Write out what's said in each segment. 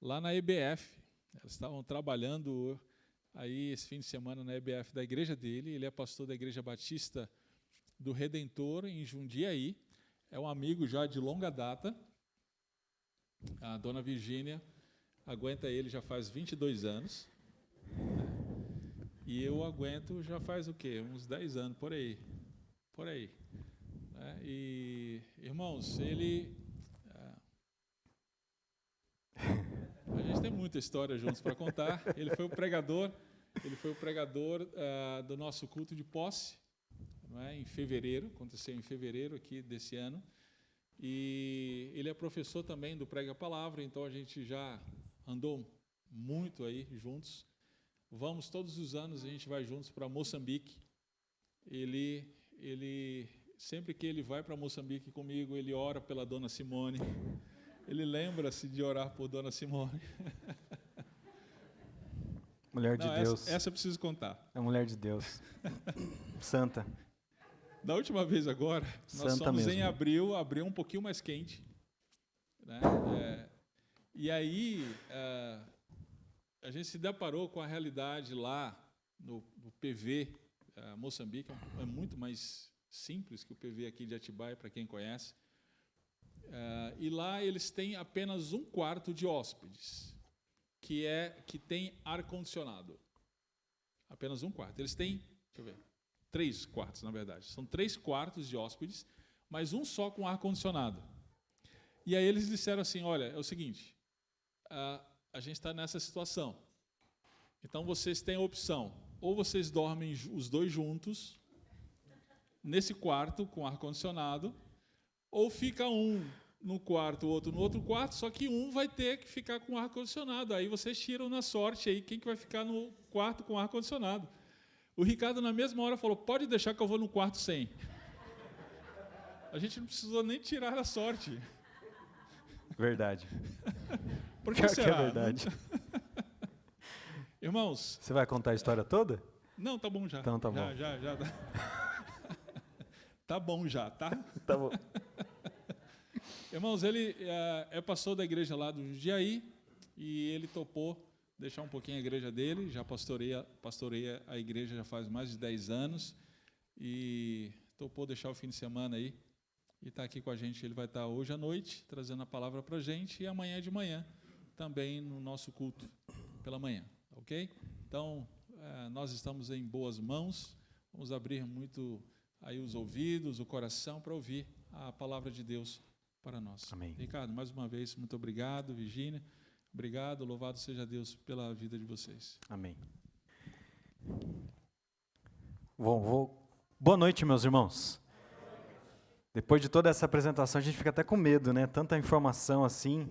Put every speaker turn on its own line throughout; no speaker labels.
lá na EBF. Elas estavam trabalhando aí esse fim de semana na EBF da igreja dele. Ele é pastor da Igreja Batista do Redentor, em Jundiaí. É um amigo já de longa data. A dona Virgínia aguenta ele já faz 22 anos. E eu aguento já faz o quê? Uns 10 anos, por aí. Por aí. E, irmãos, a gente tem muita história juntos para contar. Ele foi o pregador do nosso culto de posse, não é? Em fevereiro, aconteceu em fevereiro aqui desse ano. E ele é professor também do Prega a Palavra, então a gente já andou muito aí juntos. Vamos todos os anos, a gente vai juntos para Moçambique. Ele sempre que ele vai para Moçambique comigo, ele ora pela dona Simone. Ele lembra-se de orar por dona Simone.
Mulher de Deus.
Essa eu preciso contar.
É mulher de Deus. Santa.
Da última vez agora, nós
Santa
fomos
mesmo.
em abril um pouquinho mais quente. Né? E aí, a gente se deparou com a realidade lá no PV, Moçambique, é muito mais simples que o PV aqui de Atibaia, para quem conhece. E lá eles têm apenas um quarto de hóspedes, que tem ar-condicionado. Apenas um quarto. Eles têm, deixa eu ver, 3 quartos, na verdade. São 3 quartos de hóspedes, mas um só com ar-condicionado. E aí eles disseram assim, olha, é o seguinte, a gente está nessa situação. Então vocês têm a opção, ou vocês dormem os dois juntos, nesse quarto com ar-condicionado, ou fica um no quarto, o outro no outro quarto, só que um vai ter que ficar com ar-condicionado. Aí vocês tiram na sorte aí quem que vai ficar no quarto com ar-condicionado. O Ricardo, na mesma hora, falou, pode deixar que eu vou no quarto sem. A gente não precisou nem tirar a sorte.
Verdade.
Por que
Pior
será?
que é verdade.
Irmãos...
Você vai contar a história toda?
Não, tá bom já.
Então tá bom.
Já. Tá bom já, tá?
Tá bom.
Irmãos, ele é pastor da igreja lá do Jundiaí e ele topou deixar um pouquinho a igreja dele, já pastoreia a igreja já faz mais de 10 anos e topou deixar o fim de semana aí e está aqui com a gente. Ele vai estar hoje à noite trazendo a palavra para a gente e amanhã de manhã também no nosso culto pela manhã, ok? Então, nós estamos em boas mãos, vamos abrir muito aí os ouvidos, o coração para ouvir a palavra de Deus para nós.
Amém.
Ricardo, mais uma vez, muito obrigado. Virgínia, obrigado. Louvado seja Deus pela vida de vocês.
Amém. Boa noite, meus irmãos. Depois de toda essa apresentação, a gente fica até com medo, né? Tanta informação assim.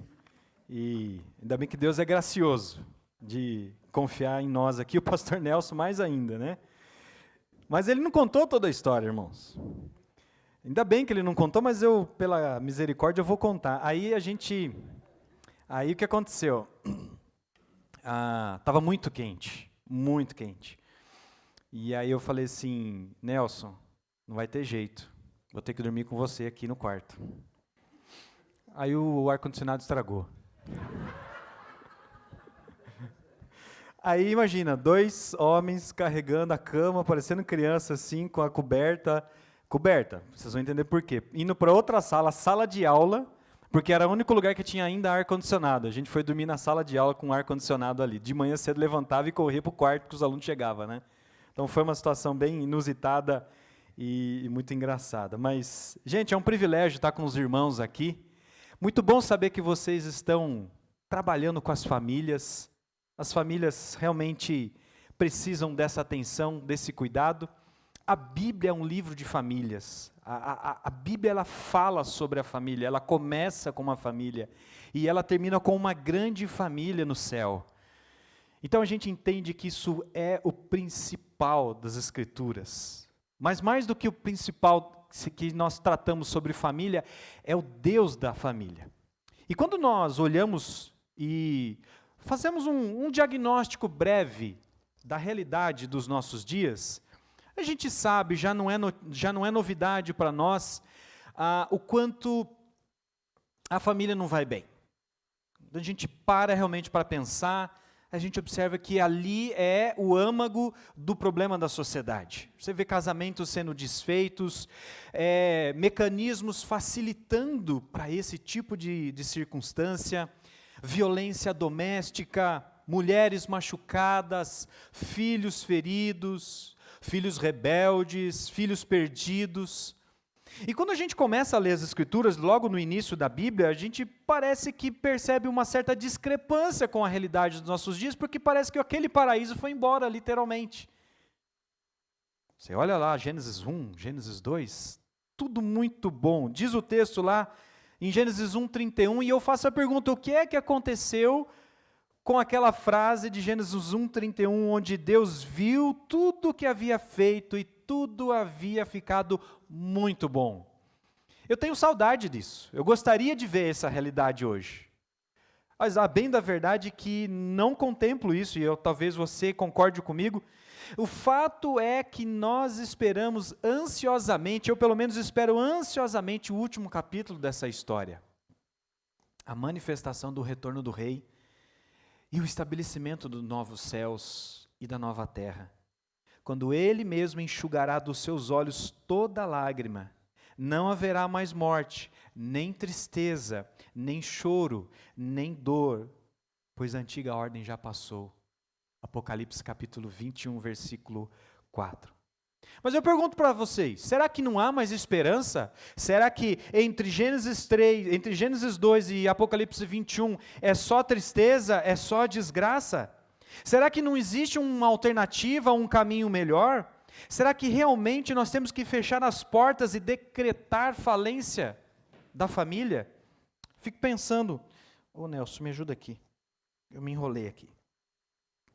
E ainda bem que Deus é gracioso de confiar em nós aqui, o pastor Nelson mais ainda, né? Mas ele não contou toda a história, irmãos. Ainda bem que ele não contou, mas eu, pela misericórdia, eu vou contar. Aí o que aconteceu? Estava muito quente, muito quente. E aí eu falei assim, Nelson, não vai ter jeito, vou ter que dormir com você aqui no quarto. Aí o ar-condicionado estragou. Aí imagina, 2 homens carregando a cama, parecendo criança assim, com a coberta, vocês vão entender por quê. Indo para outra sala de aula, porque era o único lugar que tinha ainda ar-condicionado. A gente foi dormir na sala de aula com ar-condicionado ali. De manhã cedo levantava e corria para o quarto que os alunos chegavam, né? Então foi uma situação bem inusitada e muito engraçada. Mas, gente, é um privilégio estar com os irmãos aqui. Muito bom saber que vocês estão trabalhando com as famílias. As famílias realmente precisam dessa atenção, desse cuidado. A Bíblia é um livro de famílias. A Bíblia ela fala sobre a família, ela começa com uma família e ela termina com uma grande família no céu. Então a gente entende que isso é o principal das Escrituras. Mas mais do que o principal que nós tratamos sobre família, é o Deus da família. E quando nós olhamos e fazemos um diagnóstico breve da realidade dos nossos dias, a gente sabe, já não é novidade para nós, o quanto a família não vai bem. quando a gente para realmente para pensar, a gente observa que ali é o âmago do problema da sociedade. Você vê casamentos sendo desfeitos, mecanismos facilitando para esse tipo de circunstância, violência doméstica, mulheres machucadas, filhos feridos, filhos rebeldes, filhos perdidos. E quando a gente começa a ler as Escrituras, logo no início da Bíblia, a gente parece que percebe uma certa discrepância com a realidade dos nossos dias, porque parece que aquele paraíso foi embora, literalmente. Você olha lá, Gênesis 1, Gênesis 2, tudo muito bom. Diz o texto lá, em Gênesis 1:31, e eu faço a pergunta, o que é que aconteceu com aquela frase de Gênesis 1:31, onde Deus viu tudo o que havia feito e tudo havia ficado muito bom. Eu tenho saudade disso. Eu gostaria de ver essa realidade hoje. Mas a bem da verdade que não contemplo isso, e talvez você concorde comigo. O fato é que nós esperamos ansiosamente, eu pelo menos espero ansiosamente o último capítulo dessa história. A manifestação do retorno do rei e o estabelecimento dos novos céus e da nova terra. Quando Ele mesmo enxugará dos seus olhos toda lágrima, não haverá mais morte, nem tristeza, nem choro, nem dor, pois a antiga ordem já passou. Apocalipse capítulo 21, versículo 4. Mas eu pergunto para vocês, será que não há mais esperança? Será que entre Gênesis 2 e Apocalipse 21 é só tristeza, é só desgraça? Será que não existe uma alternativa, um caminho melhor? Será que realmente nós temos que fechar as portas e decretar falência da família? Fico pensando, Nelson, me ajuda aqui, eu me enrolei aqui.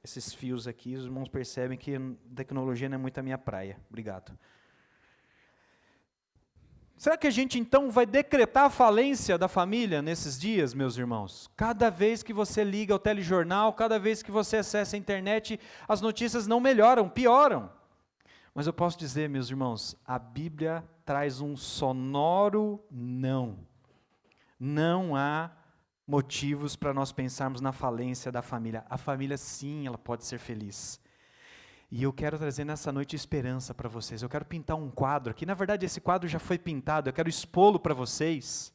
Esses fios aqui, os irmãos percebem que tecnologia não é muito a minha praia. Obrigado. Será que a gente então vai decretar a falência da família nesses dias, meus irmãos? Cada vez que você liga o telejornal, cada vez que você acessa a internet, as notícias não melhoram, pioram. Mas eu posso dizer, meus irmãos, a Bíblia traz um sonoro não. Não há motivos para nós pensarmos na falência da família. A família, sim, ela pode ser feliz. E eu quero trazer nessa noite esperança para vocês. Eu quero pintar um quadro aqui. Na verdade, esse quadro já foi pintado. Eu quero expô-lo para vocês,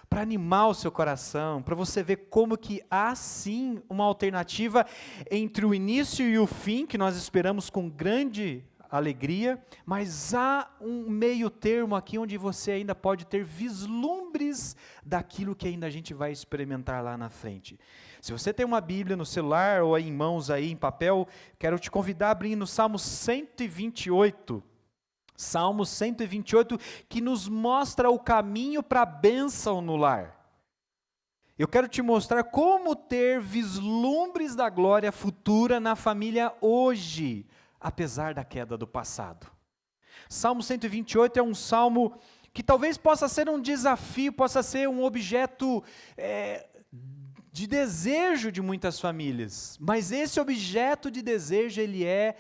para animar o seu coração, para você ver como que há, sim, uma alternativa entre o início e o fim, que nós esperamos com grande alegria, mas há um meio termo aqui onde você ainda pode ter vislumbres daquilo que ainda a gente vai experimentar lá na frente. Se você tem uma Bíblia no celular ou em mãos aí em papel, quero te convidar a abrir no Salmo 128. Salmo 128, que nos mostra o caminho para a bênção no lar. Eu quero te mostrar como ter vislumbres da glória futura na família hoje, apesar da queda do passado. Salmo 128 é um salmo que talvez possa ser um desafio, possa ser um objeto de desejo de muitas famílias, mas esse objeto de desejo, ele é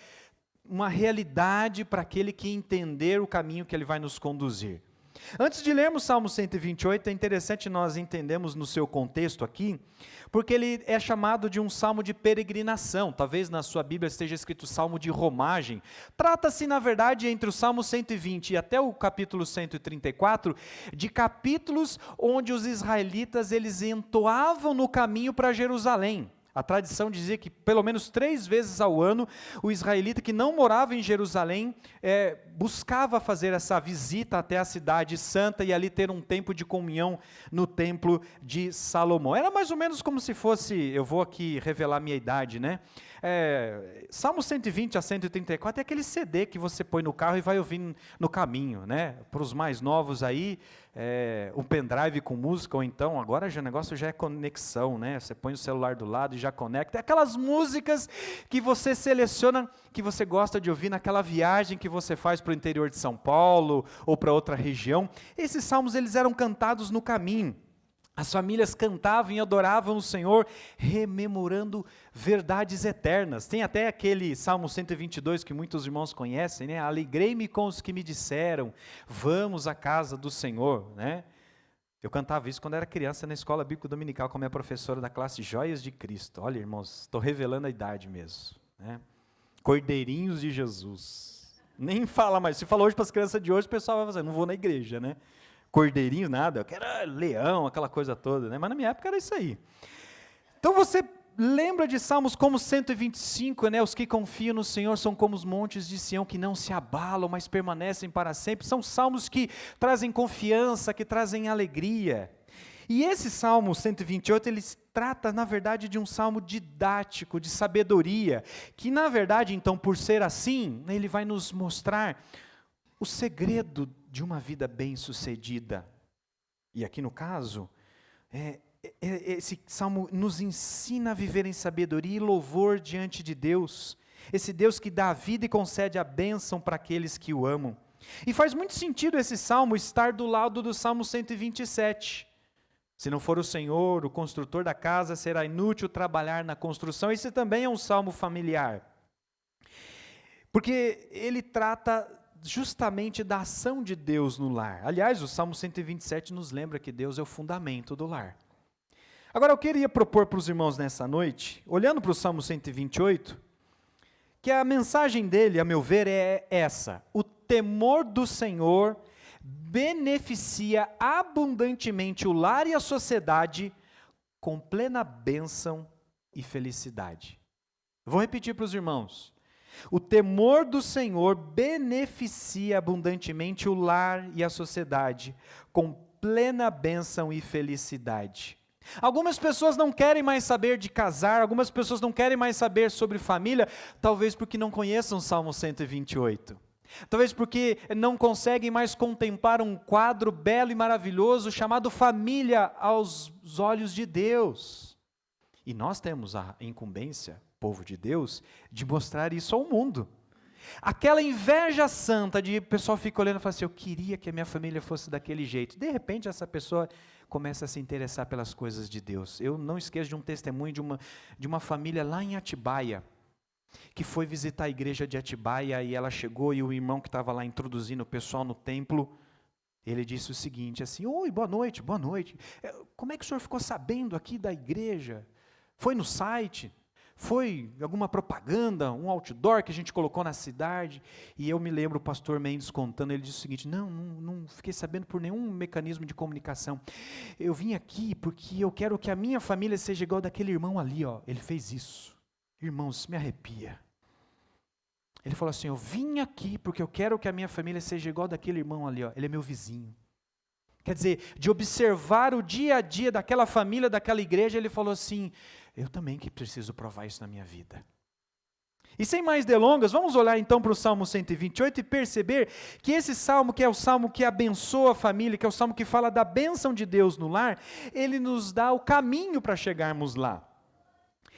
uma realidade para aquele que entender o caminho que ele vai nos conduzir. Antes de lermos Salmo 128, é interessante nós entendermos no seu contexto aqui, porque ele é chamado de um salmo de peregrinação. Talvez na sua Bíblia esteja escrito salmo de romagem. Trata-se, na verdade, entre o Salmo 120 e até o capítulo 134, de capítulos onde os israelitas eles entoavam no caminho para Jerusalém. A tradição dizia que pelo menos 3 vezes ao ano, o israelita que não morava em Jerusalém, buscava fazer essa visita até a cidade santa e ali ter um tempo de comunhão no templo de Salomão. Era mais ou menos como se fosse, eu vou aqui revelar minha idade, né? Salmo 120 a 134 é aquele CD que você põe no carro e vai ouvindo no caminho, né? Para os mais novos aí, um pendrive com música, ou então, agora o negócio já é conexão, né? Você põe o celular do lado e já conecta. É aquelas músicas que você seleciona, que você gosta de ouvir naquela viagem que você faz para o interior de São Paulo ou para outra região. Esses salmos eles eram cantados no caminho. As famílias cantavam e adoravam o Senhor, rememorando verdades eternas. Tem até aquele Salmo 122 que muitos irmãos conhecem, né? Alegrei-me com os que me disseram, vamos à casa do Senhor, né? Eu cantava isso quando era criança na escola bíblica dominical com a minha professora da classe Joias de Cristo. Olha, irmãos, estou revelando a idade mesmo, né? Cordeirinhos de Jesus. Nem fala mais. Se falou hoje para as crianças de hoje, o pessoal vai fazer, não vou na igreja, né? Cordeirinho, nada. Eu quero leão, aquela coisa toda, né? Mas na minha época era isso aí. Então você lembra de salmos como 125, né? Os que confiam no Senhor são como os montes de Sião que não se abalam, mas permanecem para sempre. São salmos que trazem confiança, que trazem alegria. E esse Salmo 128, ele trata, na verdade, de um salmo didático, de sabedoria, que, na verdade, então, por ser assim, ele vai nos mostrar o segredo de uma vida bem-sucedida. E aqui, no caso, esse salmo nos ensina a viver em sabedoria e louvor diante de Deus, esse Deus que dá a vida e concede a bênção para aqueles que o amam. E faz muito sentido esse salmo estar do lado do Salmo 127. Se não for o Senhor, o construtor da casa, será inútil trabalhar na construção. Esse também é um salmo familiar, porque ele trata justamente da ação de Deus no lar. Aliás, o Salmo 127 nos lembra que Deus é o fundamento do lar. Agora, eu queria propor para os irmãos nessa noite, olhando para o Salmo 128, que a mensagem dele, a meu ver, é essa: o temor do Senhor beneficia abundantemente o lar e a sociedade com plena bênção e felicidade. Eu vou repetir para os irmãos. O temor do Senhor beneficia abundantemente o lar e a sociedade com plena bênção e felicidade. Algumas pessoas não querem mais saber de casar, algumas pessoas não querem mais saber sobre família, talvez porque não conheçam o Salmo 128. Talvez porque não conseguem mais contemplar um quadro belo e maravilhoso chamado família aos olhos de Deus. E nós temos a incumbência, povo de Deus, de mostrar isso ao mundo. Aquela inveja santa de o pessoal fica olhando e fala assim, eu queria que a minha família fosse daquele jeito. De repente essa pessoa começa a se interessar pelas coisas de Deus. Eu não esqueço de um testemunho de uma família lá em Atibaia, que foi visitar a igreja de Atibaia, e ela chegou, e o irmão que estava lá introduzindo o pessoal no templo, ele disse o seguinte, assim, oi, boa noite, como é que o senhor ficou sabendo aqui da igreja? Foi no site? Foi alguma propaganda, um outdoor que a gente colocou na cidade? E eu me lembro o pastor Mendes contando, ele disse o seguinte, não fiquei sabendo por nenhum mecanismo de comunicação, eu vim aqui porque eu quero que a minha família seja igual daquele irmão ali, ó. Ele fez isso. Irmãos, me arrepia. Ele falou assim, eu vim aqui porque eu quero que a minha família seja igual daquele irmão ali, ó. Ele é meu vizinho. Quer dizer, de observar o dia a dia daquela família, daquela igreja, ele falou assim, eu também que preciso provar isso na minha vida. E sem mais delongas, vamos olhar então para o Salmo 128 e perceber que esse salmo, que é o salmo que abençoa a família, que é o salmo que fala da bênção de Deus no lar, ele nos dá o caminho para chegarmos lá.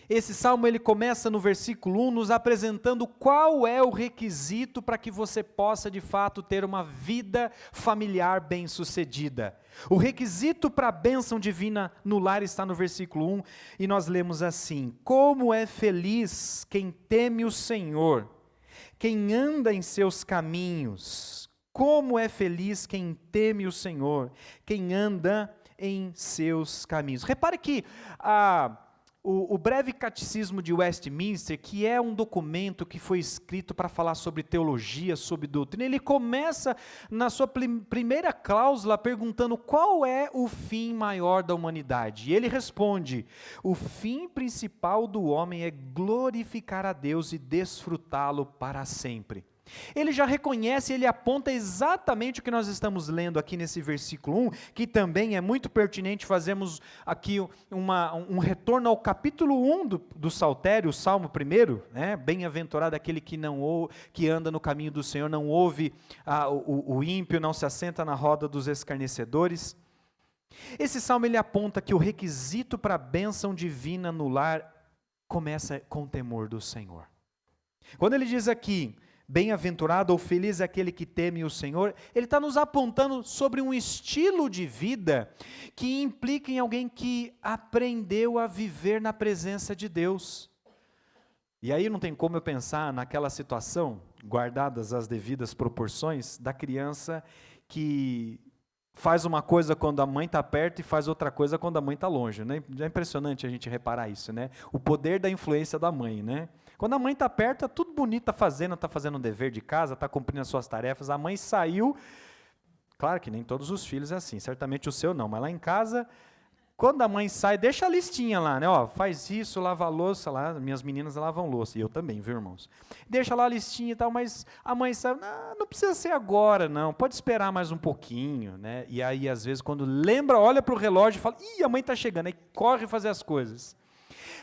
Esse salmo ele começa no versículo 1 nos apresentando qual é o requisito para que você possa de fato ter uma vida familiar bem-sucedida. O requisito para a bênção divina no lar está no versículo 1 e nós lemos assim, como é feliz quem teme o Senhor, quem anda em seus caminhos. Como é feliz quem teme o Senhor, quem anda em seus caminhos. Repare que o breve catecismo de Westminster, que é um documento que foi escrito para falar sobre teologia, sobre doutrina, ele começa na sua primeira cláusula perguntando qual é o fim maior da humanidade. E ele responde, o fim principal do homem é glorificar a Deus e desfrutá-lo para sempre. Ele já reconhece, ele aponta exatamente o que nós estamos lendo aqui nesse versículo 1, que também é muito pertinente fazermos aqui um retorno ao capítulo 1 do Saltério, o Salmo 1, né? Bem-aventurado aquele que anda no caminho do Senhor, não ouve o ímpio, não se assenta na roda dos escarnecedores. Esse salmo ele aponta que o requisito para a bênção divina no lar começa com o temor do Senhor. Quando ele diz aqui, bem-aventurado ou feliz é aquele que teme o Senhor, ele está nos apontando sobre um estilo de vida que implica em alguém que aprendeu a viver na presença de Deus. E aí não tem como eu pensar naquela situação, guardadas as devidas proporções, da criança que faz uma coisa quando a mãe está perto e faz outra coisa quando a mãe está longe, né? É impressionante a gente reparar isso, né? O poder da influência da mãe, né? Quando a mãe está perto, está tudo bonito, está fazendo o dever de casa, está cumprindo as suas tarefas. A mãe saiu, claro que nem todos os filhos é assim, certamente o seu não, mas lá em casa, quando a mãe sai, deixa a listinha lá, né? Ó, faz isso, lava a louça lá, minhas meninas lavam louça, e eu também, viu, irmãos? Deixa lá a listinha e tal, mas a mãe sai, não precisa ser agora, não, pode esperar mais um pouquinho, né? E aí, às vezes, quando lembra, olha para o relógio e fala, ih, a mãe está chegando, aí corre fazer as coisas.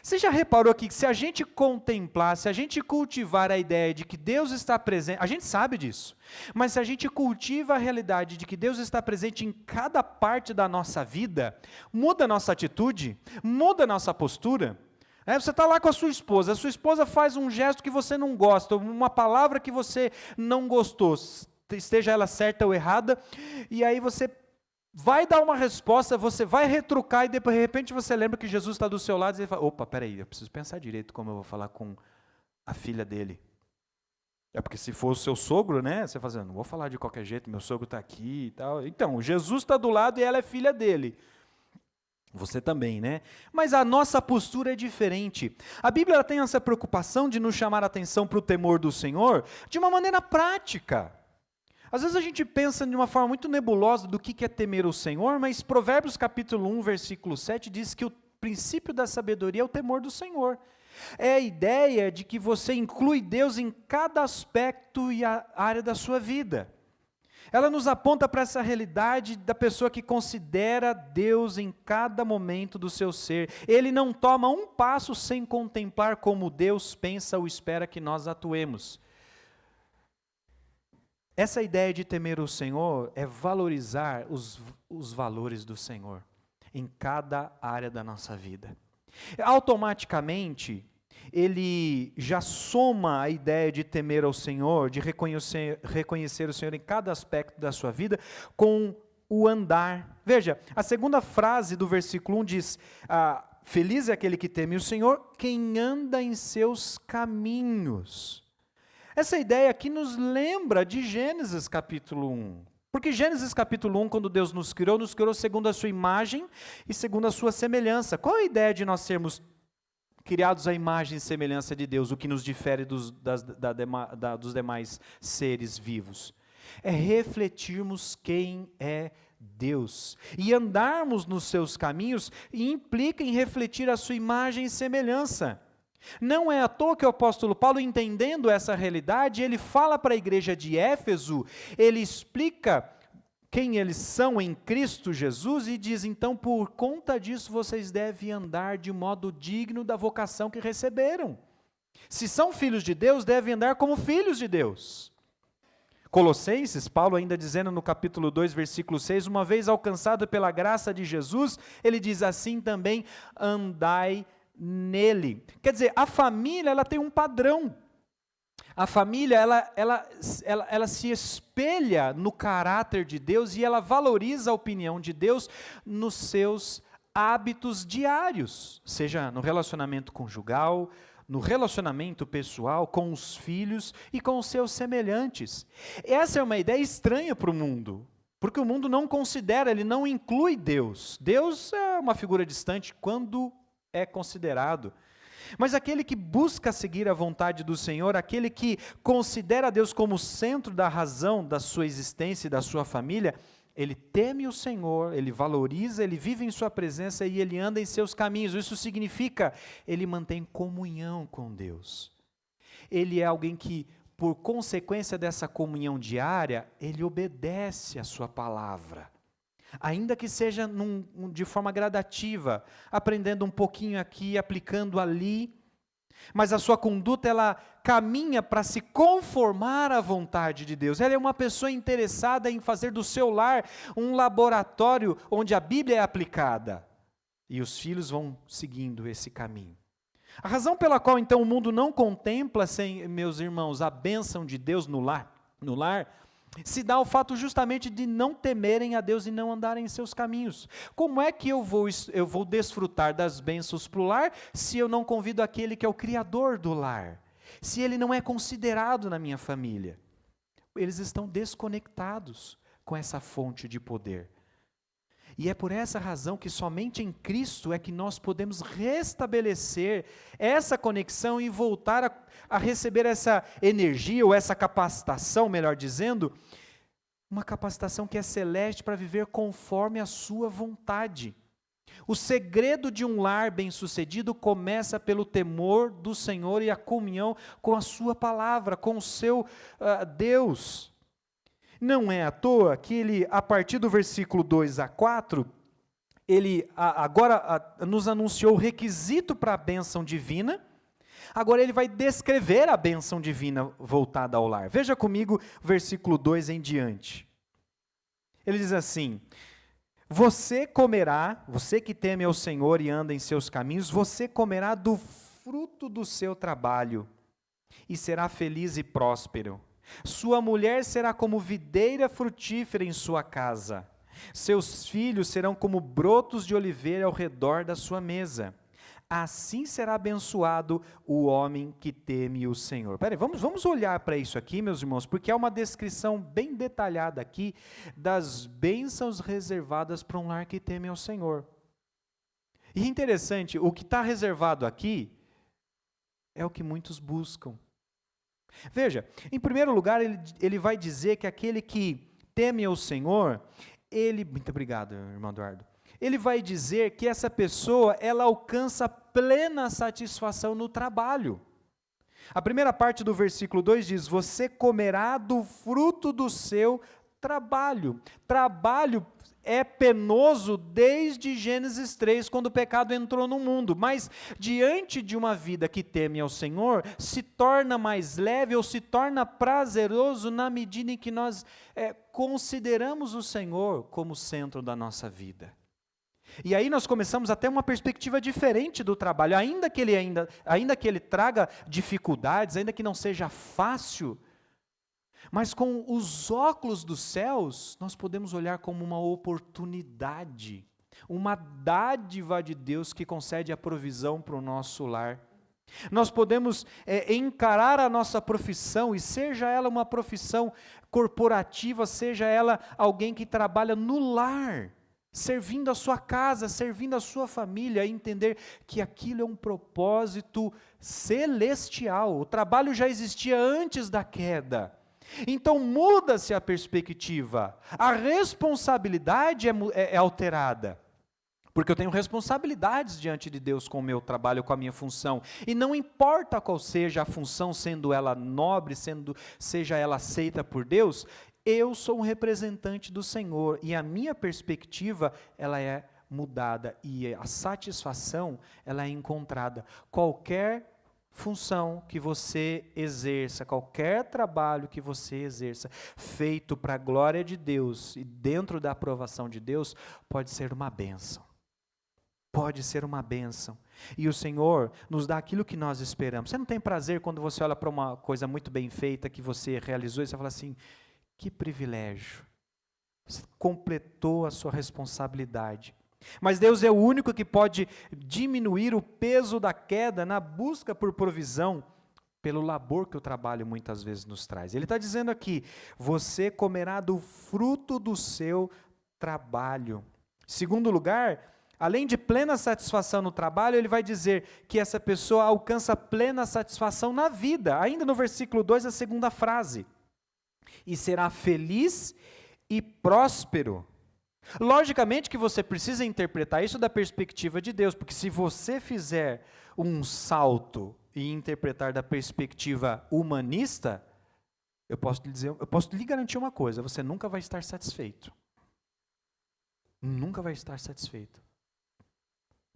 Você já reparou aqui que se a gente contemplar, se a gente cultivar a ideia de que Deus está presente, a gente sabe disso, mas se a gente cultiva a realidade de que Deus está presente em cada parte da nossa vida, muda a nossa atitude, muda a nossa postura. Você está lá com a sua esposa faz um gesto que você não gosta, uma palavra que você não gostou, esteja ela certa ou errada, e aí você vai dar uma resposta, você vai retrucar e depois, de repente, você lembra que Jesus está do seu lado e você fala, opa, peraí, eu preciso pensar direito como eu vou falar com a filha dele. É porque se for o seu sogro, né, você fala assim, não vou falar de qualquer jeito, meu sogro está aqui e tal. Então, Jesus está do lado e ela é filha dele. Você também, né? Mas a nossa postura é diferente. A Bíblia tem essa preocupação de nos chamar a atenção para o temor do Senhor de uma maneira prática. Às vezes a gente pensa de uma forma muito nebulosa do que é temer o Senhor, mas Provérbios capítulo 1, versículo 7 diz que o princípio da sabedoria é o temor do Senhor. É a ideia de que você inclui Deus em cada aspecto e área da sua vida. Ela nos aponta para essa realidade da pessoa que considera Deus em cada momento do seu ser. Ele não toma um passo sem contemplar como Deus pensa ou espera que nós atuemos. Essa ideia de temer o Senhor é valorizar os valores do Senhor em cada área da nossa vida. Automaticamente, ele já soma a ideia de temer ao Senhor, de reconhecer o Senhor em cada aspecto da sua vida, com o andar. Veja, a segunda frase do versículo 1 diz, feliz é aquele que teme o Senhor, quem anda em seus caminhos. Essa ideia aqui nos lembra de Gênesis capítulo 1. Porque Gênesis capítulo 1, quando Deus nos criou segundo a sua imagem e segundo a sua semelhança. Qual é a ideia de nós sermos criados à imagem e semelhança de Deus, o que nos difere dos demais seres vivos? É refletirmos quem é Deus. E andarmos nos seus caminhos implica em refletir a sua imagem e semelhança. Não é à toa que o apóstolo Paulo, entendendo essa realidade, ele fala para a igreja de Éfeso, ele explica quem eles são em Cristo Jesus e diz, então, por conta disso, vocês devem andar de modo digno da vocação que receberam. Se são filhos de Deus, devem andar como filhos de Deus. Colossenses, Paulo ainda dizendo no capítulo 2, versículo 6, uma vez alcançado pela graça de Jesus, ele diz assim também, andai nele. Quer dizer, a família, ela tem um padrão. A família, ela se espelha no caráter de Deus e ela valoriza a opinião de Deus nos seus hábitos diários, seja no relacionamento conjugal, no relacionamento pessoal, com os filhos e com os seus semelhantes. Essa é uma ideia estranha para o mundo, porque o mundo não considera, ele não inclui Deus. Deus é uma figura distante quando é considerado. Mas aquele que busca seguir a vontade do Senhor, aquele que considera Deus como o centro da razão da sua existência e da sua família, ele teme o Senhor, ele valoriza, ele vive em sua presença e ele anda em seus caminhos. Isso significa, ele mantém comunhão com Deus. Ele é alguém que, por consequência dessa comunhão diária, ele obedece a sua palavra. Ainda que seja de forma gradativa, aprendendo um pouquinho aqui, aplicando ali, mas a sua conduta, ela caminha para se conformar à vontade de Deus. Ela é uma pessoa interessada em fazer do seu lar um laboratório onde a Bíblia é aplicada. E os filhos vão seguindo esse caminho. A razão pela qual, então, o mundo não contempla, meus irmãos, a bênção de Deus no lar, se dá o fato justamente de não temerem a Deus e não andarem em seus caminhos. Como é que eu vou desfrutar das bênçãos para o lar se eu não convido aquele que é o Criador do lar? Se ele não é considerado na minha família? Eles estão desconectados com essa fonte de poder. E é por essa razão que somente em Cristo é que nós podemos restabelecer essa conexão e voltar a receber essa energia, ou essa capacitação, melhor dizendo, uma capacitação que é celeste para viver conforme a sua vontade. O segredo de um lar bem-sucedido começa pelo temor do Senhor e a comunhão com a sua palavra, com o seu Deus. Não é à toa que ele, a partir do versículo 2 a 4, ele agora nos anunciou o requisito para a bênção divina. Agora ele vai descrever a bênção divina voltada ao lar. Veja comigo o versículo 2 em diante. Ele diz assim: você comerá, você que teme ao Senhor e anda em seus caminhos, você comerá do fruto do seu trabalho e será feliz e próspero. Sua mulher será como videira frutífera em sua casa. Seus filhos serão como brotos de oliveira ao redor da sua mesa. Assim será abençoado o homem que teme o Senhor. Peraí, vamos olhar para isso aqui, meus irmãos, porque é uma descrição bem detalhada aqui das bênçãos reservadas para um lar que teme ao Senhor. E interessante, o que está reservado aqui é o que muitos buscam. Veja, em primeiro lugar, ele vai dizer que aquele que teme ao Senhor, muito obrigado, irmão Eduardo. Ele vai dizer que essa pessoa, ela alcança plena satisfação no trabalho. A primeira parte do versículo 2 diz: você comerá do fruto do seu trabalho. Trabalho é penoso desde Gênesis 3, quando o pecado entrou no mundo, mas diante de uma vida que teme ao Senhor, se torna mais leve ou se torna prazeroso na medida em que nós consideramos o Senhor como centro da nossa vida. E aí nós começamos a ter uma perspectiva diferente do trabalho, ainda que ele traga dificuldades, ainda que não seja fácil, mas com os óculos dos céus, nós podemos olhar como uma oportunidade, uma dádiva de Deus que concede a provisão para o nosso lar. Nós podemos encarar a nossa profissão, e seja ela uma profissão corporativa, seja ela alguém que trabalha no lar, servindo a sua casa, servindo a sua família, e entender que aquilo é um propósito celestial. O trabalho já existia antes da queda. Então muda-se a perspectiva, a responsabilidade é alterada, porque eu tenho responsabilidades diante de Deus com o meu trabalho, com a minha função, e não importa qual seja a função, sendo ela nobre, seja ela aceita por Deus, eu sou um representante do Senhor, e a minha perspectiva, ela é mudada, e a satisfação, ela é encontrada. Qualquer função que você exerça, qualquer trabalho que você exerça, feito para a glória de Deus e dentro da aprovação de Deus, pode ser uma bênção. Pode ser uma bênção. E o Senhor nos dá aquilo que nós esperamos. Você não tem prazer quando você olha para uma coisa muito bem feita que você realizou e você fala assim: que privilégio. Você completou a sua responsabilidade. Mas Deus é o único que pode diminuir o peso da queda na busca por provisão, pelo labor que o trabalho muitas vezes nos traz. Ele está dizendo aqui: você comerá do fruto do seu trabalho. Segundo lugar, além de plena satisfação no trabalho, ele vai dizer que essa pessoa alcança plena satisfação na vida. Ainda no versículo 2, a segunda frase: e será feliz e próspero. Logicamente que você precisa interpretar isso da perspectiva de Deus, porque se você fizer um salto e interpretar da perspectiva humanista, eu posso lhe garantir uma coisa: você nunca vai estar satisfeito. Nunca vai estar satisfeito.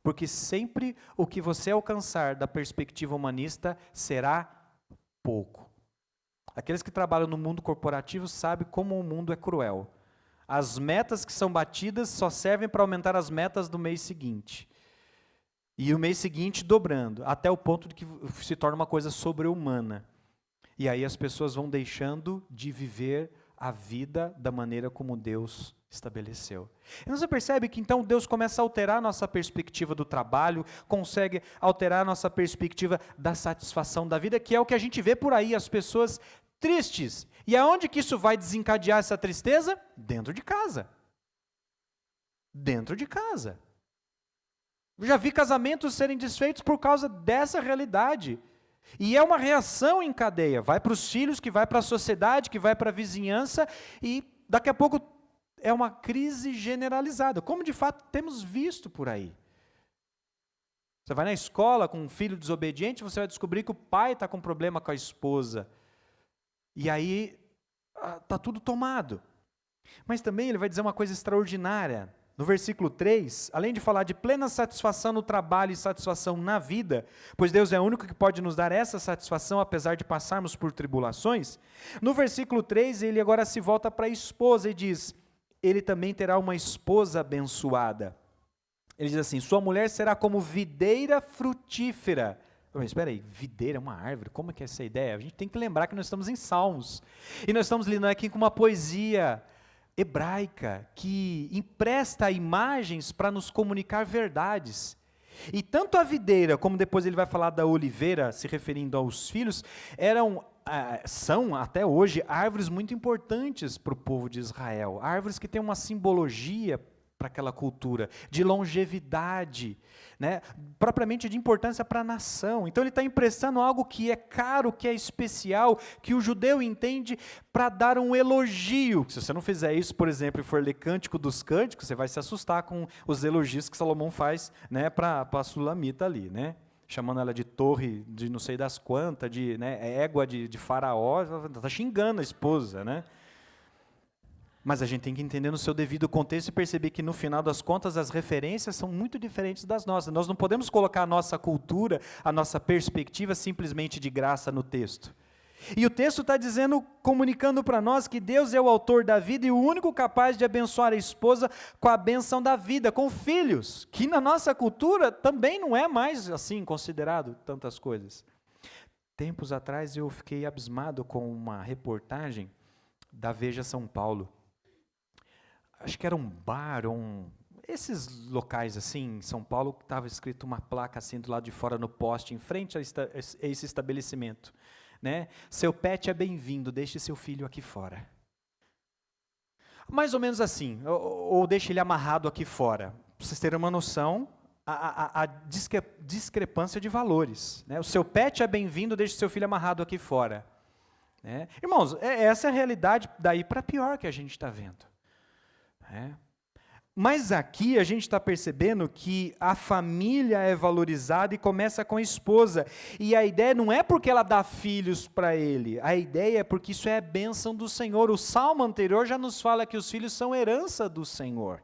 Porque sempre o que você alcançar da perspectiva humanista será pouco. Aqueles que trabalham no mundo corporativo sabem como o mundo é cruel. As metas que são batidas só servem para aumentar as metas do mês seguinte. E o mês seguinte dobrando, até o ponto de que se torna uma coisa sobre-humana. E aí as pessoas vão deixando de viver a vida da maneira como Deus estabeleceu. E você percebe que então Deus começa a alterar a nossa perspectiva do trabalho, consegue alterar a nossa perspectiva da satisfação da vida, que é o que a gente vê por aí, as pessoas tristes. E aonde que isso vai desencadear essa tristeza? Dentro de casa. dentro de casa. Já vi casamentos serem desfeitos por causa dessa realidade. E é uma reação em cadeia. Vai para os filhos, que vai para a sociedade, que vai para a vizinhança, e daqui a pouco é uma crise generalizada, como de fato temos visto por aí. Você vai na escola com um filho desobediente, você vai descobrir que o pai está com problema com a esposa. E aí está tudo tomado. Mas também ele vai dizer uma coisa extraordinária. No versículo 3, além de falar de plena satisfação no trabalho e satisfação na vida, pois Deus é o único que pode nos dar essa satisfação, apesar de passarmos por tribulações, no versículo 3 ele agora se volta para a esposa e diz, ele também terá uma esposa abençoada. Ele diz assim, sua mulher será como videira frutífera. Mas espera aí, videira é uma árvore, como é que é essa ideia? A gente tem que lembrar que nós estamos em Salmos, e nós estamos lidando aqui com uma poesia hebraica, que empresta imagens para nos comunicar verdades. E tanto a videira, como depois ele vai falar da oliveira, se referindo aos filhos, são até hoje árvores muito importantes para o povo de Israel. Árvores que têm uma simbologia para aquela cultura, de longevidade, né? Propriamente de importância para a nação. Então ele está emprestando algo que é caro, que é especial, que o judeu entende para dar um elogio. Se você não fizer isso, por exemplo, e for ler Cântico dos Cânticos, você vai se assustar com os elogios que Salomão faz, né, para a Sulamita ali, né? Chamando ela de torre de não sei das quantas, de, né, égua de faraó, está xingando a esposa, né? Mas a gente tem que entender no seu devido contexto e perceber que, no final das contas, as referências são muito diferentes das nossas. Nós não podemos colocar a nossa cultura, a nossa perspectiva, simplesmente de graça no texto. E o texto está dizendo, comunicando para nós que Deus é o autor da vida e o único capaz de abençoar a esposa com a bênção da vida, com filhos, que na nossa cultura também não é mais assim considerado tantas coisas. Tempos atrás eu fiquei abismado com uma reportagem da Veja São Paulo. Acho que era um bar, esses locais assim, em São Paulo, que estava escrito uma placa assim do lado de fora no poste, em frente a esse estabelecimento, né? Seu pet é bem-vindo, deixe seu filho aqui fora. Mais ou menos assim, ou deixe ele amarrado aqui fora. Para vocês terem uma noção, a discrepância de valores, né? O seu pet é bem-vindo, deixe seu filho amarrado aqui fora. Né? Irmãos, essa é a realidade daí para pior que a gente está vendo. Mas aqui a gente está percebendo que a família é valorizada e começa com a esposa. E a ideia não é porque ela dá filhos para ele, a ideia é porque isso é a bênção do Senhor. O salmo anterior já nos fala que os filhos são herança do Senhor.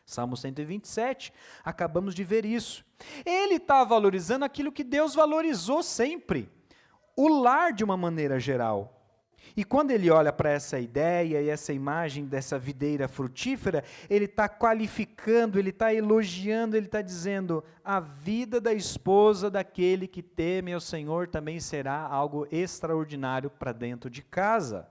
Salmo 127, acabamos de ver isso. Ele está valorizando aquilo que Deus valorizou sempre, o lar de uma maneira geral. E quando ele olha para essa ideia e essa imagem dessa videira frutífera, ele está qualificando, ele está elogiando, ele está dizendo, a vida da esposa daquele que teme ao Senhor também será algo extraordinário para dentro de casa.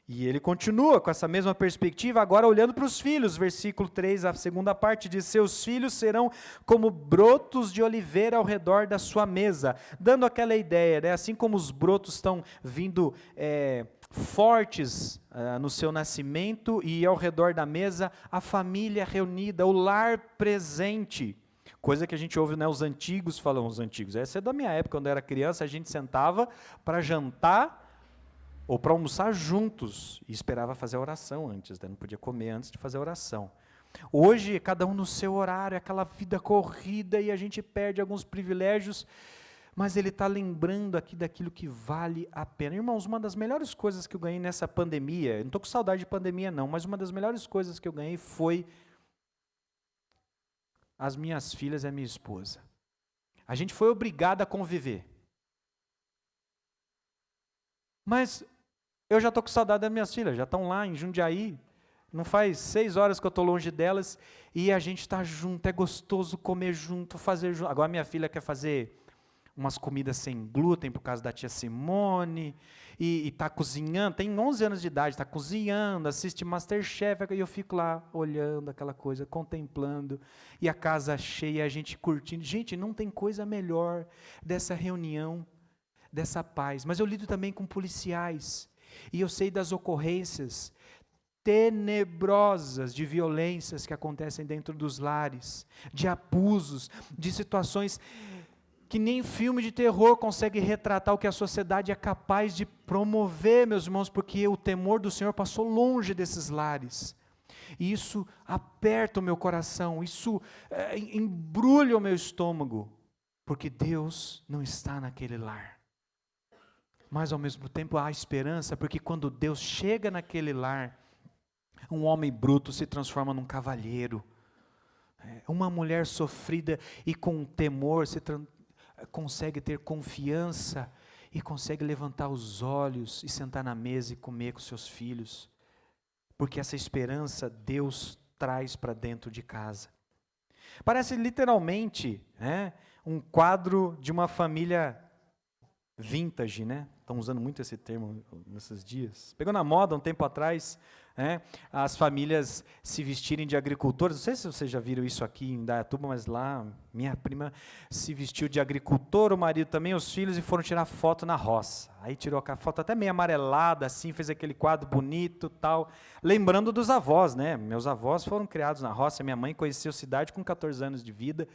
E ele continua com essa mesma perspectiva, agora olhando para os filhos, versículo 3, a segunda parte diz, seus filhos serão como brotos de oliveira ao redor da sua mesa, dando aquela ideia, né? Assim como os brotos estão vindo fortes no seu nascimento e ao redor da mesa, a família reunida, o lar presente. Coisa que a gente ouve, né, os antigos falam, essa é da minha época, quando eu era criança, a gente sentava para jantar, ou para almoçar juntos, e esperava fazer a oração antes, né? Não podia comer antes de fazer a oração. Hoje, cada um no seu horário, aquela vida corrida, e a gente perde alguns privilégios, mas ele está lembrando aqui daquilo que vale a pena. Irmãos, uma das melhores coisas que eu ganhei nessa pandemia, eu não estou com saudade de pandemia não, mas uma das melhores coisas que eu ganhei foi as minhas filhas e a minha esposa. A gente foi obrigado a conviver. Mas eu já estou com saudade das minhas filhas, já estão lá em Jundiaí, não faz 6 horas que eu estou longe delas, e a gente está junto, é gostoso comer junto, fazer junto. Agora minha filha quer fazer umas comidas sem glúten, por causa da tia Simone, e está cozinhando, tem 11 anos de idade, está cozinhando, assiste Masterchef, e eu fico lá olhando aquela coisa, contemplando, e a casa cheia, a gente curtindo. Gente, não tem coisa melhor dessa reunião, dessa paz. Mas eu lido também com policiais, e eu sei das ocorrências tenebrosas de violências que acontecem dentro dos lares, de abusos, de situações que nem filme de terror consegue retratar o que a sociedade é capaz de promover, meus irmãos, porque o temor do Senhor passou longe desses lares. E isso aperta o meu coração, isso embrulha o meu estômago, porque Deus não está naquele lar. Mas ao mesmo tempo há esperança, porque quando Deus chega naquele lar, um homem bruto se transforma num cavalheiro. Uma mulher sofrida e com temor consegue ter confiança e consegue levantar os olhos e sentar na mesa e comer com seus filhos. Porque essa esperança Deus traz para dentro de casa. Parece literalmente, um quadro de uma família vintage, Estão usando muito esse termo nesses dias. Pegou na moda um tempo atrás, as famílias se vestirem de agricultores. Não sei se vocês já viram isso aqui em Indaiatuba, mas lá minha prima se vestiu de agricultor, o marido também, os filhos, e foram tirar foto na roça. Aí tirou a foto até meio amarelada, assim, fez aquele quadro bonito, tal, lembrando dos avós, Meus avós foram criados na roça, minha mãe conheceu a cidade com 14 anos de vida.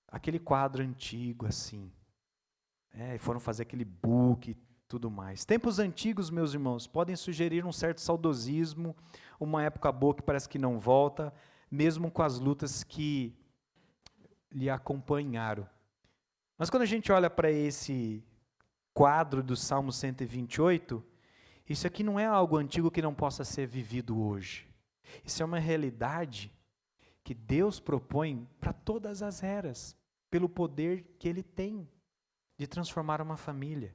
Aquele quadro antigo, assim. E foram fazer aquele book e tudo mais. Tempos antigos, meus irmãos, podem sugerir um certo saudosismo, uma época boa que parece que não volta, mesmo com as lutas que lhe acompanharam. Mas quando a gente olha para esse quadro do Salmo 128, isso aqui não é algo antigo que não possa ser vivido hoje. Isso é uma realidade que Deus propõe para todas as eras, pelo poder que Ele tem de transformar uma família.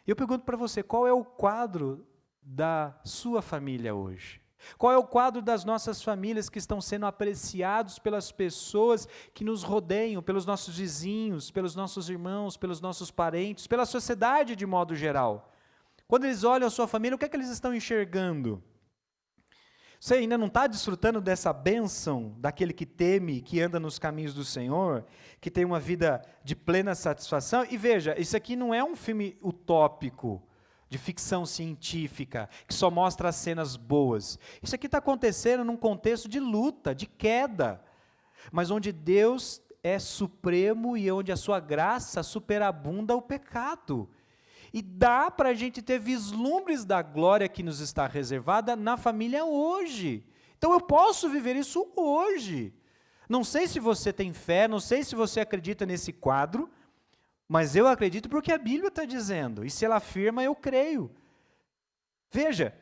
Eu pergunto para você, qual é o quadro da sua família hoje? Qual é o quadro das nossas famílias que estão sendo apreciados pelas pessoas que nos rodeiam, pelos nossos vizinhos, pelos nossos irmãos, pelos nossos parentes, pela sociedade de modo geral? Quando eles olham a sua família, o que é que eles estão enxergando? Você ainda não está desfrutando dessa bênção daquele que teme, que anda nos caminhos do Senhor, que tem uma vida de plena satisfação? E veja, isso aqui não é um filme utópico, de ficção científica, que só mostra as cenas boas. Isso aqui está acontecendo num contexto de luta, de queda, mas onde Deus é supremo e onde a sua graça superabunda o pecado. E dá para a gente ter vislumbres da glória que nos está reservada na família hoje. Então eu posso viver isso hoje. Não sei se você tem fé, não sei se você acredita nesse quadro, mas eu acredito porque a Bíblia está dizendo. E se ela afirma, eu creio. Veja,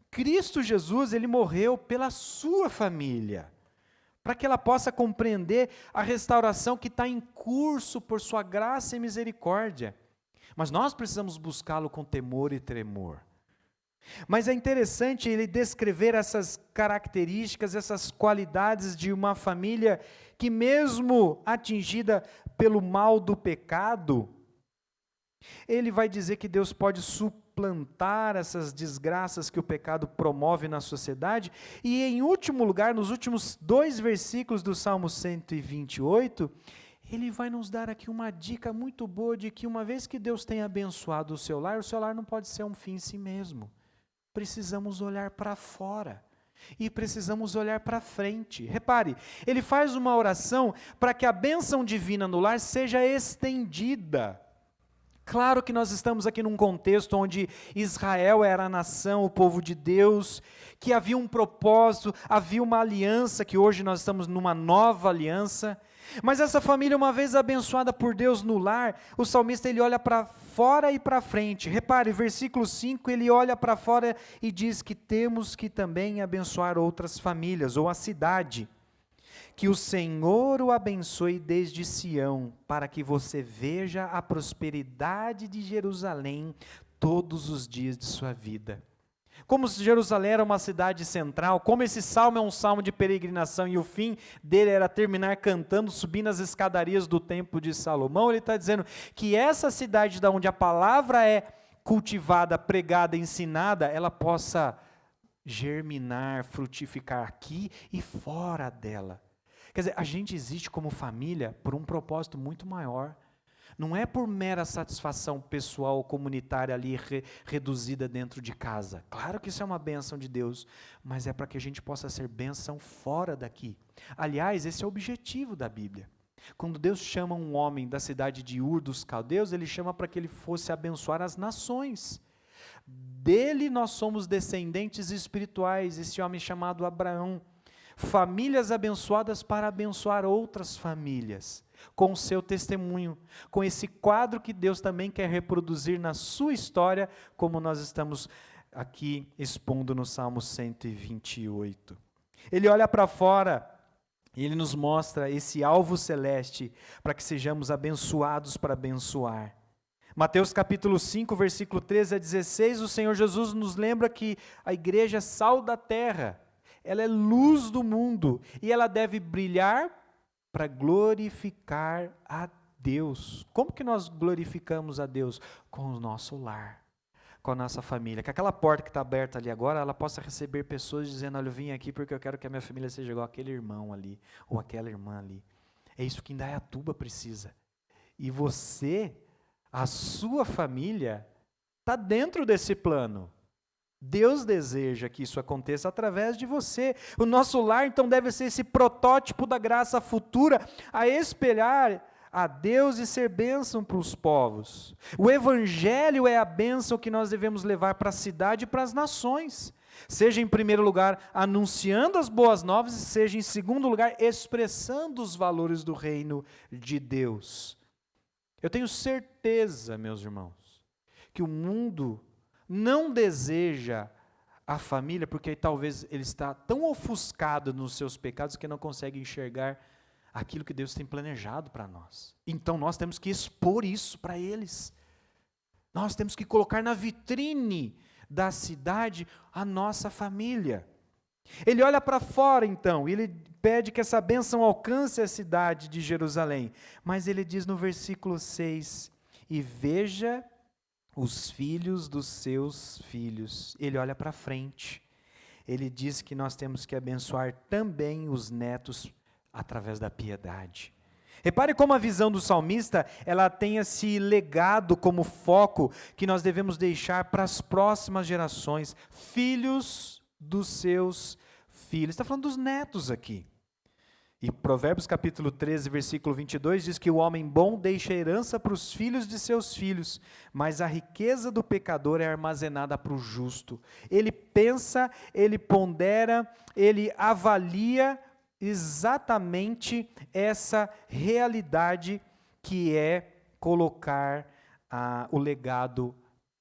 Cristo Jesus, Ele morreu pela sua família, para que ela possa compreender a restauração que está em curso por sua graça e misericórdia. Mas nós precisamos buscá-lo com temor e tremor. Mas é interessante ele descrever essas características, essas qualidades de uma família que, mesmo atingida pelo mal do pecado, ele vai dizer que Deus pode suplantar essas desgraças que o pecado promove na sociedade. E, em último lugar, nos últimos 2 versículos do Salmo 128, ele vai nos dar aqui uma dica muito boa de que uma vez que Deus tem abençoado o seu lar não pode ser um fim em si mesmo. Precisamos olhar para fora e precisamos olhar para frente. Repare, ele faz uma oração para que a bênção divina no lar seja estendida. Claro que nós estamos aqui num contexto onde Israel era a nação, o povo de Deus, que havia um propósito, havia uma aliança, que hoje nós estamos numa nova aliança. Mas essa família, uma vez abençoada por Deus no lar, o salmista ele olha para fora e para frente. Repare, versículo 5, ele olha para fora e diz que temos que também abençoar outras famílias, ou a cidade. Que o Senhor o abençoe desde Sião, para que você veja a prosperidade de Jerusalém todos os dias de sua vida. Como se Jerusalém era uma cidade central, como esse salmo é um salmo de peregrinação e o fim dele era terminar cantando, subindo as escadarias do templo de Salomão, ele está dizendo que essa cidade da onde a palavra é cultivada, pregada, ensinada, ela possa germinar, frutificar aqui e fora dela. Quer dizer, a gente existe como família por um propósito muito maior. Não é por mera satisfação pessoal ou comunitária ali reduzida dentro de casa. Claro que isso é uma bênção de Deus, mas é para que a gente possa ser bênção fora daqui. Aliás, esse é o objetivo da Bíblia. Quando Deus chama um homem da cidade de Ur dos Caldeus, Ele chama para que ele fosse abençoar as nações. Dele nós somos descendentes espirituais, esse homem chamado Abraão. Famílias abençoadas para abençoar outras famílias, com o seu testemunho, com esse quadro que Deus também quer reproduzir na sua história, como nós estamos aqui expondo no Salmo 128. Ele olha para fora e ele nos mostra esse alvo celeste para que sejamos abençoados para abençoar. Mateus capítulo 5, versículo 13 a 16, o Senhor Jesus nos lembra que a igreja é sal da terra, ela é luz do mundo e ela deve brilhar para glorificar a Deus. Como que nós glorificamos a Deus? Com o nosso lar, com a nossa família. Que aquela porta que está aberta ali agora, ela possa receber pessoas dizendo, olha, eu vim aqui porque eu quero que a minha família seja igual aquele irmão ali, ou aquela irmã ali. É isso que Indaiatuba precisa. E você, a sua família, está dentro desse plano. Deus deseja que isso aconteça através de você. O nosso lar, então, deve ser esse protótipo da graça futura a espelhar a Deus e ser bênção para os povos. O Evangelho é a bênção que nós devemos levar para a cidade e para as nações. Seja, em primeiro lugar, anunciando as boas novas, e seja, em segundo lugar, expressando os valores do reino de Deus. Eu tenho certeza, meus irmãos, que o mundo não deseja a família, porque talvez ele está tão ofuscado nos seus pecados que não consegue enxergar aquilo que Deus tem planejado para nós. Então nós temos que expor isso para eles. Nós temos que colocar na vitrine da cidade a nossa família. Ele olha para fora então, e ele pede que essa bênção alcance a cidade de Jerusalém. Mas ele diz no versículo 6, e veja os filhos dos seus filhos. Ele olha para frente. Ele diz que nós temos que abençoar também os netos através da piedade. Repare como a visão do salmista, ela tem esse legado como foco que nós devemos deixar para as próximas gerações. Filhos dos seus filhos. Está falando dos netos aqui. E Provérbios capítulo 13, versículo 22, diz que o homem bom deixa herança para os filhos de seus filhos, mas a riqueza do pecador é armazenada para o justo. Ele pensa, ele pondera, ele avalia exatamente essa realidade que é colocar o legado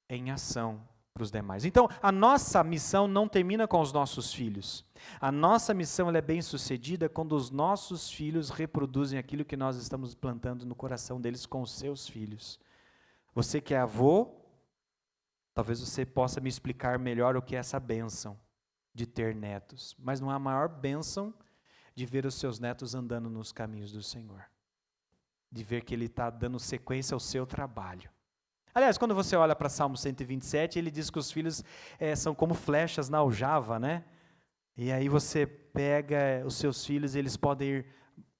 em ação para os demais. Então, a nossa missão não termina com os nossos filhos. A nossa missão ela é bem sucedida quando os nossos filhos reproduzem aquilo que nós estamos plantando no coração deles com os seus filhos. Você que é avô, talvez você possa me explicar melhor o que é essa bênção de ter netos. Mas não há maior bênção de ver os seus netos andando nos caminhos do Senhor. De ver que Ele está dando sequência ao seu trabalho. Aliás, quando você olha para Salmo 127, ele diz que os filhos são como flechas na aljava, né? E aí você pega os seus filhos, eles podem ir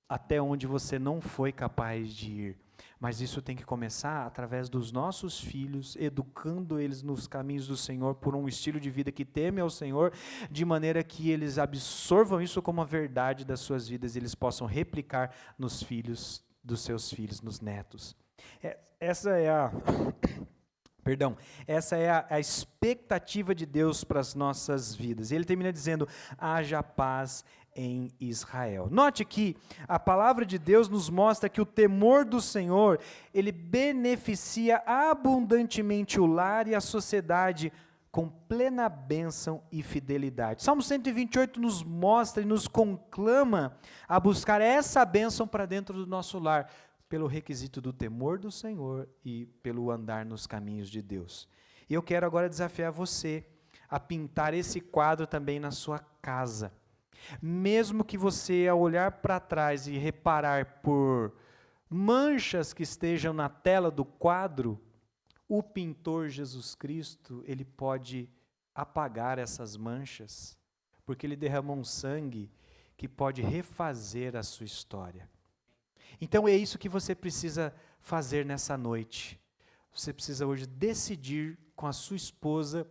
até onde você não foi capaz de ir. Mas isso tem que começar através dos nossos filhos, educando eles nos caminhos do Senhor, por um estilo de vida que teme ao Senhor, de maneira que eles absorvam isso como a verdade das suas vidas e eles possam replicar nos filhos dos seus filhos, nos netos. Essa é a expectativa de Deus para as nossas vidas. E ele termina dizendo, haja paz em Israel. Note que a palavra de Deus nos mostra que o temor do Senhor, ele beneficia abundantemente o lar e a sociedade com plena bênção e fidelidade. Salmo 128 nos mostra e nos conclama a buscar essa bênção para dentro do nosso lar, pelo requisito do temor do Senhor e pelo andar nos caminhos de Deus. E eu quero agora desafiar você a pintar esse quadro também na sua casa. Mesmo que você, ao olhar para trás e reparar por manchas que estejam na tela do quadro, o pintor Jesus Cristo, ele pode apagar essas manchas, porque ele derramou um sangue que pode refazer a sua história. Então é isso que você precisa fazer nessa noite. Você precisa hoje decidir com a sua esposa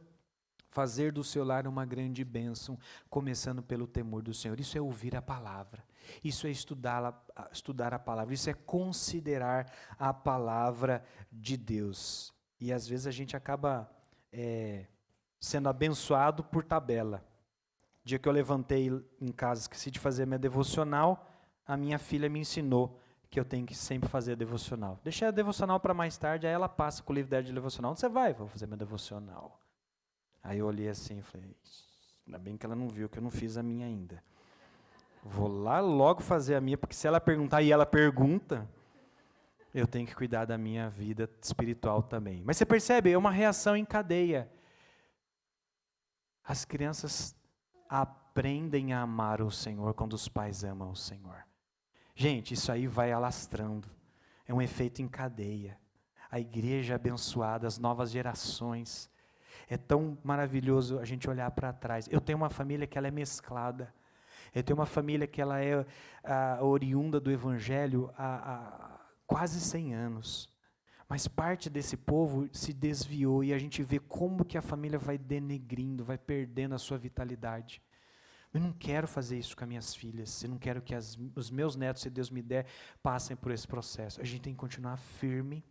fazer do seu lar uma grande bênção, começando pelo temor do Senhor. Isso é ouvir a palavra, isso é estudar a palavra, isso é considerar a palavra de Deus. E às vezes a gente acaba sendo abençoado por tabela. Dia que eu levantei em casa, esqueci de fazer minha devocional, a minha filha me ensinou que eu tenho que sempre fazer a devocional. Deixei a devocional para mais tarde, aí ela passa com o livro dela de devocional. Onde você vai? Vou fazer minha devocional. Aí eu olhei assim e falei, ainda bem que ela não viu, que eu não fiz a minha ainda. Vou lá logo fazer a minha, porque se ela perguntar e ela pergunta, eu tenho que cuidar da minha vida espiritual também. Mas você percebe, é uma reação em cadeia. As crianças aprendem a amar o Senhor quando os pais amam o Senhor. Gente, isso aí vai alastrando. É um efeito em cadeia. A igreja abençoada, as novas gerações. É tão maravilhoso a gente olhar para trás. Eu tenho uma família que ela é mesclada. Eu tenho uma família que ela é oriunda do Evangelho há quase 100 anos. Mas parte desse povo se desviou e a gente vê como que a família vai denegrindo, vai perdendo a sua vitalidade. Eu não quero fazer isso com as minhas filhas, eu não quero que os meus netos, se Deus me der, passem por esse processo. A gente tem que continuar firme,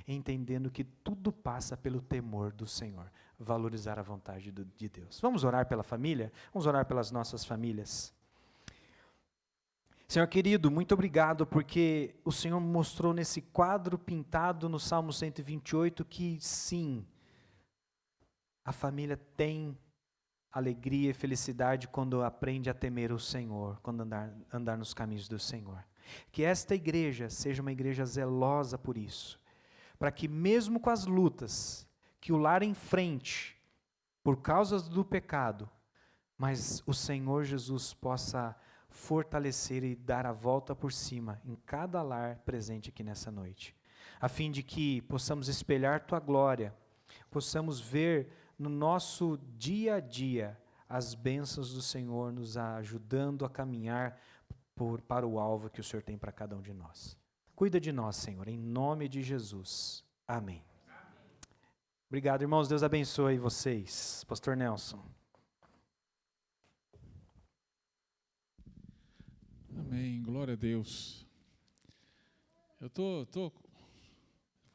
entendendo que tudo passa pelo temor do Senhor, valorizar a vontade de Deus. Vamos orar pela família? Vamos orar pelas nossas famílias. Senhor querido, muito obrigado, porque o Senhor mostrou nesse quadro pintado no Salmo 128 que sim, a família tem alegria e felicidade quando aprende a temer o Senhor, quando andar nos caminhos do Senhor. Que esta igreja seja uma igreja zelosa por isso, para que mesmo com as lutas que o lar enfrente, por causa do pecado, mas o Senhor Jesus possa fortalecer e dar a volta por cima em cada lar presente aqui nessa noite, a fim de que possamos espelhar Tua glória, possamos ver no nosso dia a dia as bênçãos do Senhor nos ajudando a caminhar para o alvo que o Senhor tem para cada um de nós. Cuida de nós, Senhor, em nome de Jesus. Amém. Obrigado, irmãos. Deus abençoe vocês. Pastor Nelson.
Amém. Glória a Deus. Eu vou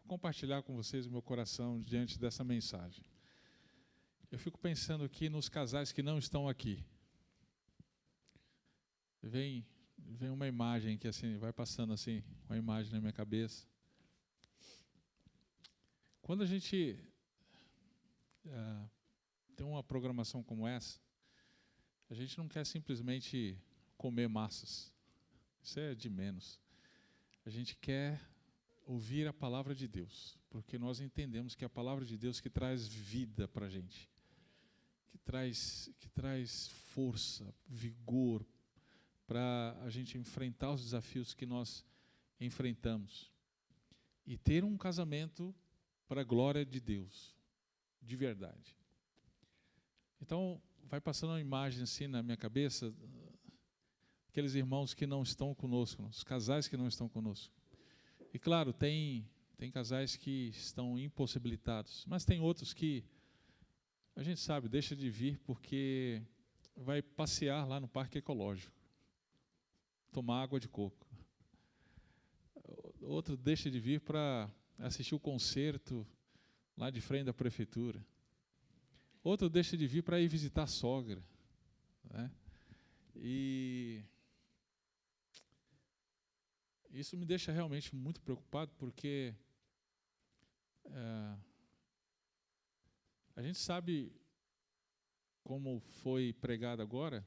compartilhar com vocês o meu coração diante dessa mensagem. Eu fico pensando aqui nos casais que não estão aqui. Vem uma imagem que assim, vai passando assim, uma imagem na minha cabeça. Quando a gente tem uma programação como essa, a gente não quer simplesmente comer massas. Isso é de menos. A gente quer ouvir a palavra de Deus, porque nós entendemos que é a palavra de Deus que traz vida para a gente, que traz força, vigor, para a gente enfrentar os desafios que nós enfrentamos e ter um casamento para a glória de Deus, de verdade. Então, vai passando uma imagem assim na minha cabeça, aqueles irmãos que não estão conosco, os casais que não estão conosco. E claro, tem casais que estão impossibilitados, mas tem outros que a gente sabe, deixa de vir porque vai passear lá no Parque Ecológico, tomar água de coco. Outro deixa de vir para assistir o concerto lá de frente da prefeitura. Outro deixa de vir para ir visitar a sogra, né? E isso me deixa realmente muito preocupado, porque a gente sabe, como foi pregado agora,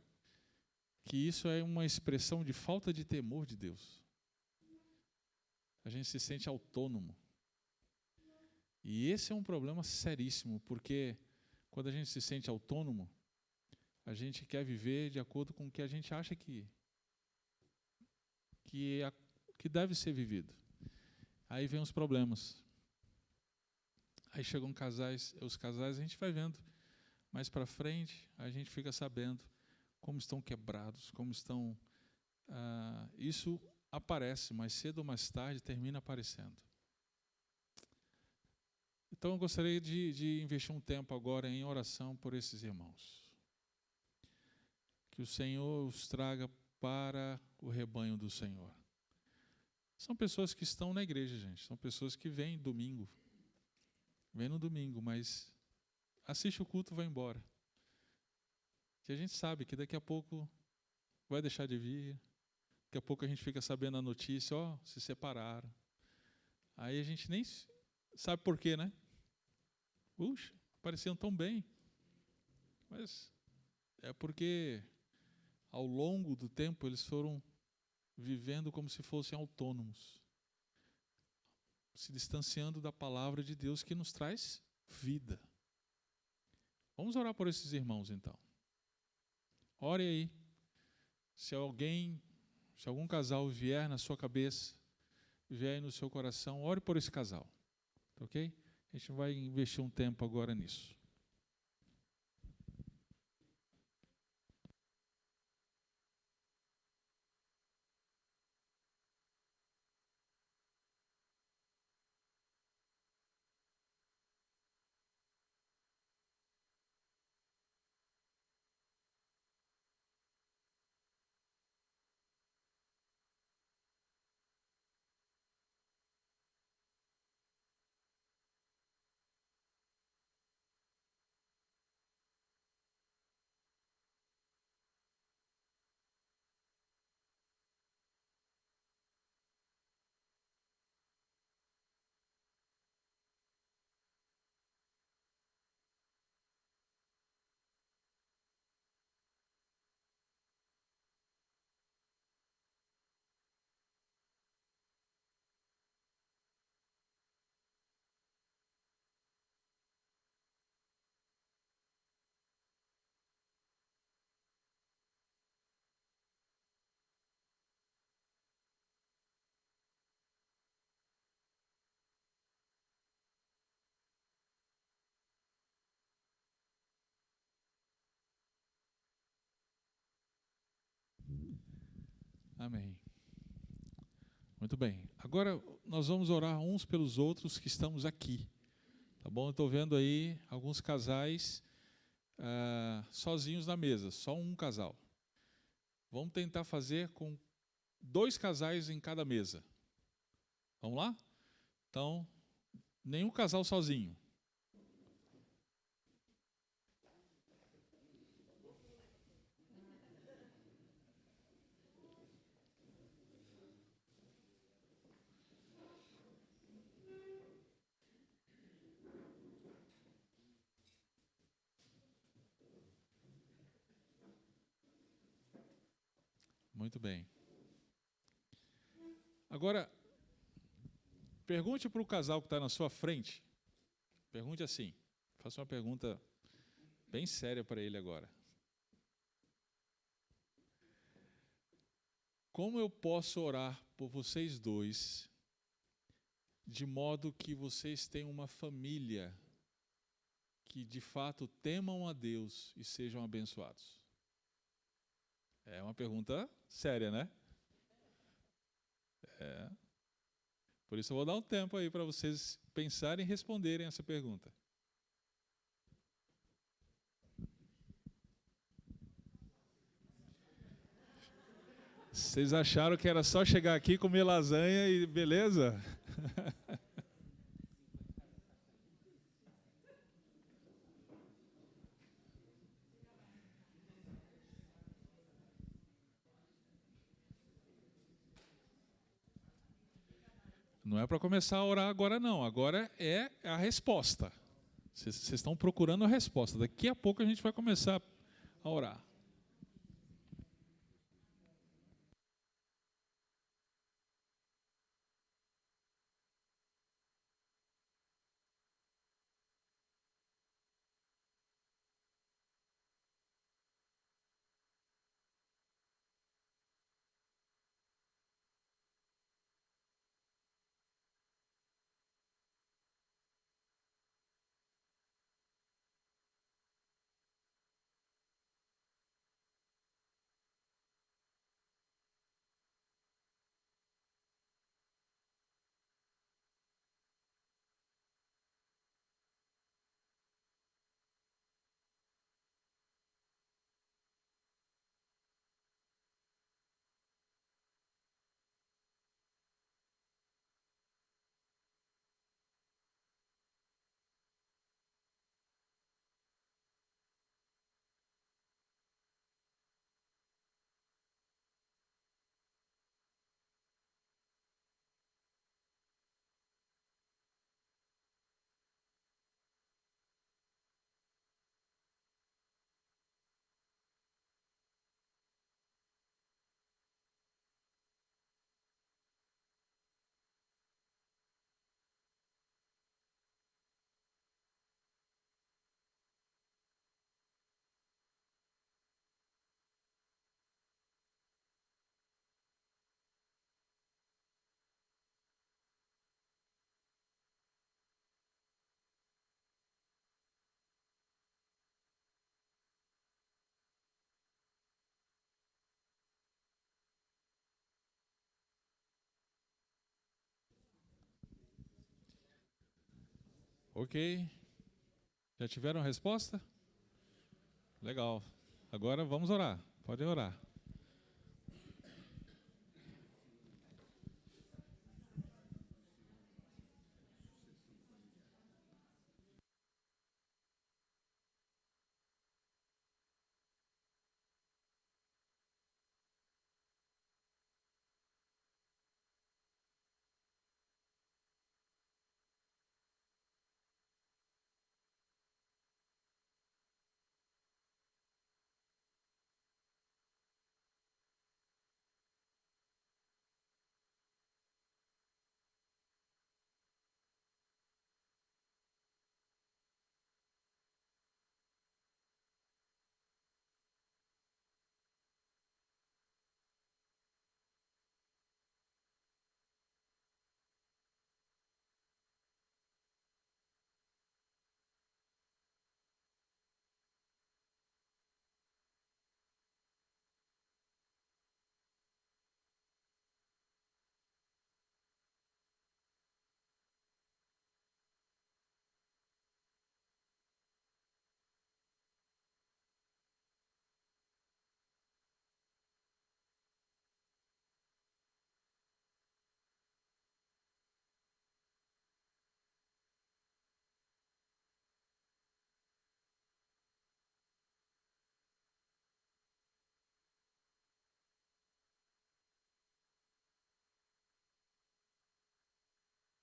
que isso é uma expressão de falta de temor de Deus. A gente se sente autônomo. E esse é um problema seríssimo, porque quando a gente se sente autônomo, a gente quer viver de acordo com o que a gente acha que deve ser vivido. Aí vem os problemas. Aí chegam os casais a gente vai vendo mais para frente, a gente fica sabendo como estão quebrados, como estão... isso aparece, mais cedo ou mais tarde termina aparecendo. Então eu gostaria de investir um tempo agora em oração por esses irmãos. Que o Senhor os traga para o rebanho do Senhor. São pessoas que estão na igreja, gente. São pessoas que vêm domingo. Vêm no domingo, mas assiste o culto e vai embora. Que a gente sabe que daqui a pouco vai deixar de vir. Daqui a pouco a gente fica sabendo a notícia, ó, se separaram. Aí a gente nem sabe por quê, né? Puxa, pareciam tão bem. Mas é porque ao longo do tempo eles foram vivendo como se fossem autônomos, se distanciando da palavra de Deus que nos traz vida. Vamos orar por esses irmãos então. Ore aí. Se algum casal vier na sua cabeça, vier aí no seu coração, ore por esse casal. Ok? A gente vai investir um tempo agora nisso. Amém. Muito bem. Agora nós vamos orar uns pelos outros que estamos aqui. Tá bom? Eu estou vendo aí alguns casais sozinhos na mesa, só um casal. Vamos tentar fazer com 2 casais em cada mesa. Vamos lá? Então, nenhum casal sozinho. Muito bem. Agora, pergunte para o casal que está na sua frente. Pergunte assim. Faça uma pergunta bem séria para ele agora. Como eu posso orar por vocês dois de modo que vocês tenham uma família que de fato temam a Deus e sejam abençoados? É uma pergunta séria, né? É. Por isso eu vou dar um tempo aí para vocês pensarem e responderem essa pergunta. Vocês acharam que era só chegar aqui, comer lasanha e beleza? Não é para começar a orar agora, não. Agora é a resposta. Vocês estão procurando a resposta. Daqui a pouco a gente vai começar a orar. Ok. Já tiveram resposta? Legal. Agora vamos orar. Pode orar.